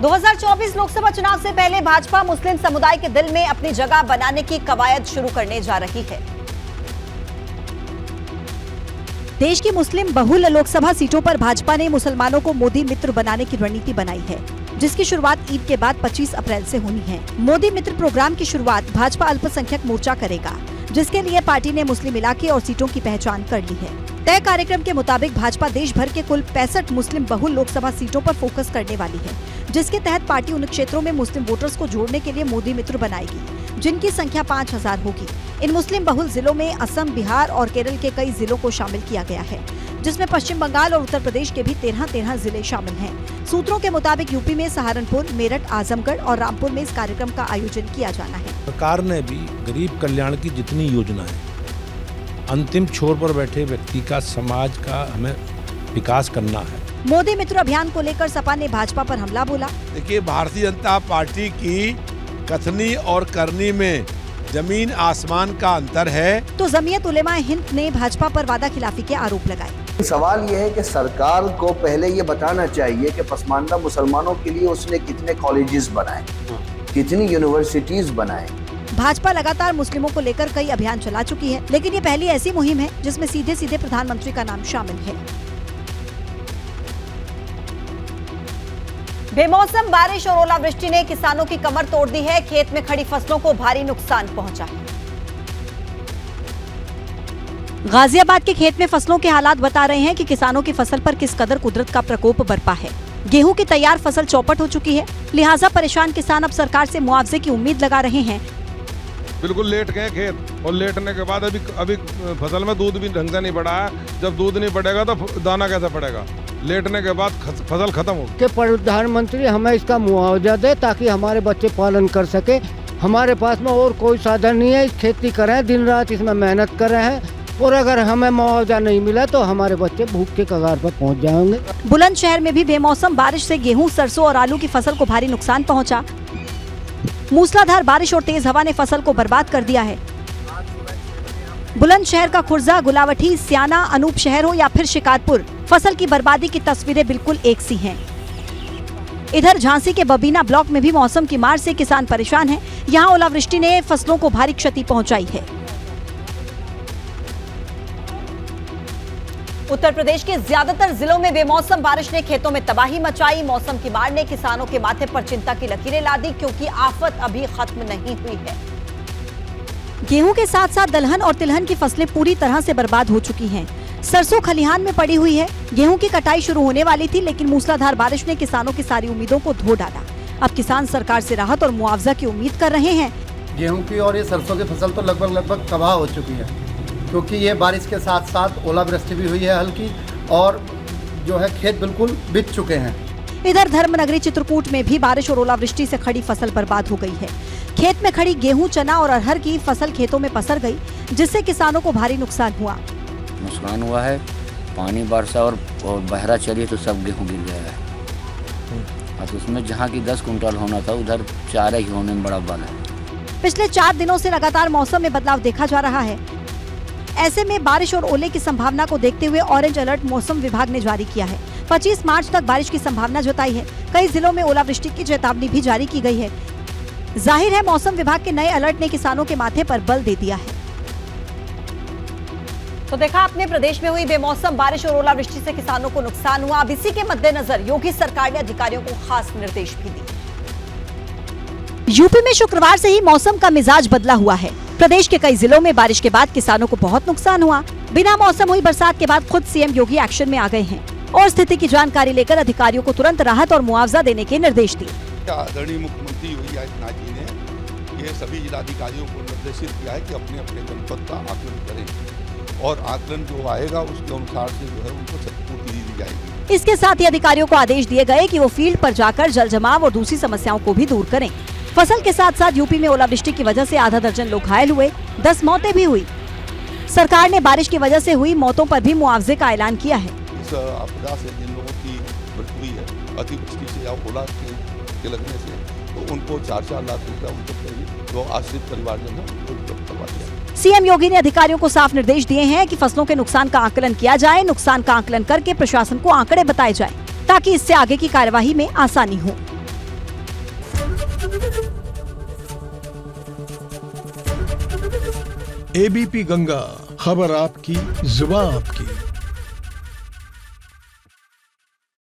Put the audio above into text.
2024 लोकसभा चुनाव से पहले भाजपा मुस्लिम समुदाय के दिल में अपनी जगह बनाने की कवायद शुरू करने जा रही है। देश की मुस्लिम बहुल लोकसभा सीटों पर भाजपा ने मुसलमानों को मोदी मित्र बनाने की रणनीति बनाई है, जिसकी शुरुआत ईद के बाद 25 अप्रैल से होनी है। मोदी मित्र प्रोग्राम की शुरुआत भाजपा अल्पसंख्यक मोर्चा करेगा, जिसके लिए पार्टी ने मुस्लिम इलाके और सीटों की पहचान कर ली है। तय कार्यक्रम के मुताबिक भाजपा देश भर के कुल 65 मुस्लिम बहुल लोकसभा सीटों पर फोकस करने वाली है, जिसके तहत पार्टी उन क्षेत्रों में मुस्लिम वोटर्स को जोड़ने के लिए मोदी मित्र बनाएगी, जिनकी संख्या 5000 होगी। इन मुस्लिम बहुल जिलों में असम, बिहार और केरल के कई जिलों को शामिल किया गया है, जिसमें पश्चिम बंगाल और उत्तर प्रदेश के भी 13 जिले शामिल हैं। सूत्रों के मुताबिक यूपी में सहारनपुर, मेरठ, आजमगढ़ और रामपुर में इस कार्यक्रम का आयोजन किया जाना है। सरकार ने भी गरीब कल्याण की जितनी योजना है, अंतिम छोर पर बैठे व्यक्ति का, समाज का हमें विकास करना है। मोदी मित्र अभियान को लेकर सपा ने भाजपा पर हमला बोला। देखिए, भारतीय जनता पार्टी की कथनी और करनी में जमीन आसमान का अंतर है। तो जमीयत उलेमा हिंद ने भाजपा पर वादा खिलाफी के आरोप लगाए। सवाल ये है कि सरकार को पहले ये बताना चाहिए कि पसमानदा मुसलमानों के लिए उसने कितने कॉलेजेस बनाए, कितनी यूनिवर्सिटीज बनाए। भाजपा लगातार मुस्लिमों को लेकर कई अभियान चला चुकी है, लेकिन ये पहली ऐसी मुहिम है जिसमें सीधे सीधे प्रधानमंत्री का नाम शामिल है। बेमौसम बारिश और ओलावृष्टि ने किसानों की कमर तोड़ दी है। खेत में खड़ी फसलों को भारी नुकसान पहुंचा है। गाजियाबाद के खेत में फसलों के हालात बता रहे हैं कि किसानों की फसल पर किस कदर कुदरत का प्रकोप बरपा है। गेहूं की तैयार फसल चौपट हो चुकी है, लिहाजा परेशान किसान अब सरकार से मुआवजे की उम्मीद लगा रहे हैं। बिल्कुल लेट गए खेत, और लेटने के बाद अभी फसल में दूध भी ढंग से नहीं बढ़ा है। जब दूध नहीं बढ़ेगा तो दाना कैसे पड़ेगा? लेटने के बाद फसल खत्म हो। कि प्रधानमंत्री हमें इसका मुआवजा दे ताकि हमारे बच्चे पालन कर सके। हमारे पास में और कोई साधन नहीं है, खेती कर रहे हैं, दिन रात इसमें मेहनत कर रहे हैं, और अगर हमें मुआवजा नहीं मिला तो हमारे बच्चे भूख के कगार पर पहुंच जाएंगे। बुलंदशहर में भी बेमौसम बारिश से गेहूं, सरसों और आलू की फसल को भारी नुकसान पहुंचा। मूसलाधार बारिश और तेज हवा ने फसल को बर्बाद कर दिया है। बुलंदशहर का खुर्जा, गुलावटी, स्याना, अनूप शहर हो या फिर शिकारपुर, फसल की बर्बादी की तस्वीरें बिल्कुल एक सी हैं। इधर झांसी के बबीना ब्लॉक में भी मौसम की मार से किसान परेशान हैं। यहाँ ओलावृष्टि ने फसलों को भारी क्षति पहुंचाई है। उत्तर प्रदेश के ज्यादातर जिलों में बेमौसम बारिश ने खेतों में तबाही मचाई। मौसम की मार ने किसानों के माथे पर चिंता की लकीरें ला दी, क्योंकि आफत अभी खत्म नहीं हुई है। गेहूं के साथ साथ दलहन और तिलहन की फसलें पूरी तरह से बर्बाद हो चुकी हैं। सरसों खलिहान में पड़ी हुई है। गेहूं की कटाई शुरू होने वाली थी, लेकिन मूसलाधार बारिश ने किसानों की सारी उम्मीदों को धो डाला। अब किसान सरकार से राहत और मुआवजा की उम्मीद कर रहे हैं। गेहूं की और ये सरसों की फसल तो लगभग तबाह हो चुकी है, क्योंकि ये बारिश के साथ साथ ओलावृष्टि भी हुई है हल्की, और जो है खेत बिल्कुल बिक चुके हैं। इधर धर्मनगरी चित्रकूट में भी बारिश और ओलावृष्टि से खड़ी फसल बर्बाद हो गई है। खेत में खड़ी गेहूं, चना और अरहर की फसल खेतों में पसर गई, जिससे किसानों को भारी नुकसान हुआ। नुकसान हुआ है, पानी बरसा और बहरा चली तो सब गेहूं गिर गया है। और उसमें जहां की 10 कुंटल होना था, उधर 4 ही होने में बड़ा बल है। पिछले 4 दिनों से लगातार मौसम में बदलाव देखा जा रहा है। ऐसे में बारिश और ओले की संभावना को देखते हुए ऑरेंज अलर्ट मौसम विभाग ने जारी किया है। 25 मार्च तक बारिश की संभावना जताई है। कई जिलों में ओलावृष्टि की चेतावनी भी जारी की गई है। जाहिर है मौसम विभाग के नए अलर्ट ने किसानों के माथे पर बल दे दिया है। तो देखा आपने, प्रदेश में हुई बेमौसम बारिश और ओलावृष्टि से किसानों को नुकसान हुआ। अब इसी के मद्देनजर योगी सरकार ने अधिकारियों को खास निर्देश भी दिए। यूपी में शुक्रवार से ही मौसम का मिजाज बदला हुआ है। प्रदेश के कई जिलों में बारिश के बाद किसानों को बहुत नुकसान हुआ। बिना मौसम हुई बरसात के बाद खुद सीएम योगी एक्शन में आ गए हैं और स्थिति की जानकारी लेकर अधिकारियों को तुरंत राहत और मुआवजा देने के निर्देश दिए। आदरणीय मुख्यमंत्री योगी आदित्यनाथ जी ने ये सभी जिलाधिकारियों को निर्देशित किया है कि अपने अपने जनपद का आकलन करें, और आकलन जो आएगा उसके अनुसार से जो है उनको क्षतिपूर्ति दी जाएगी। इसके साथ ही अधिकारियों को आदेश दिए गए कि वो फील्ड पर जाकर जल जमाव और दूसरी समस्याओं को भी दूर करें। फसल के साथ साथ यूपी में ओलावृष्टि की वजह से आधा दर्जन लोग घायल हुए, 10 मौतें भी हुई। सरकार ने बारिश की वजह से हुई मौतों पर भी मुआवजे का ऐलान किया है। इस आपदा से जिन लोगों की मृत्यु हुई है, अतिवृष्टि से या ओला के लगने से, तो उनको 4-4 लाख रुपया उनको जो आश्रित परिवारजन है उनको उपलब्ध करवा दिया। सीएम योगी ने अधिकारियों को साफ निर्देश दिए हैं कि फसलों के नुकसान का आकलन किया जाए। नुकसान का आकलन करके प्रशासन को आंकड़े बताए जाए, ताकि इससे आगे की कार्यवाही में आसानी हो। एबीपी गंगा, खबर आपकी, जुबान आपकी।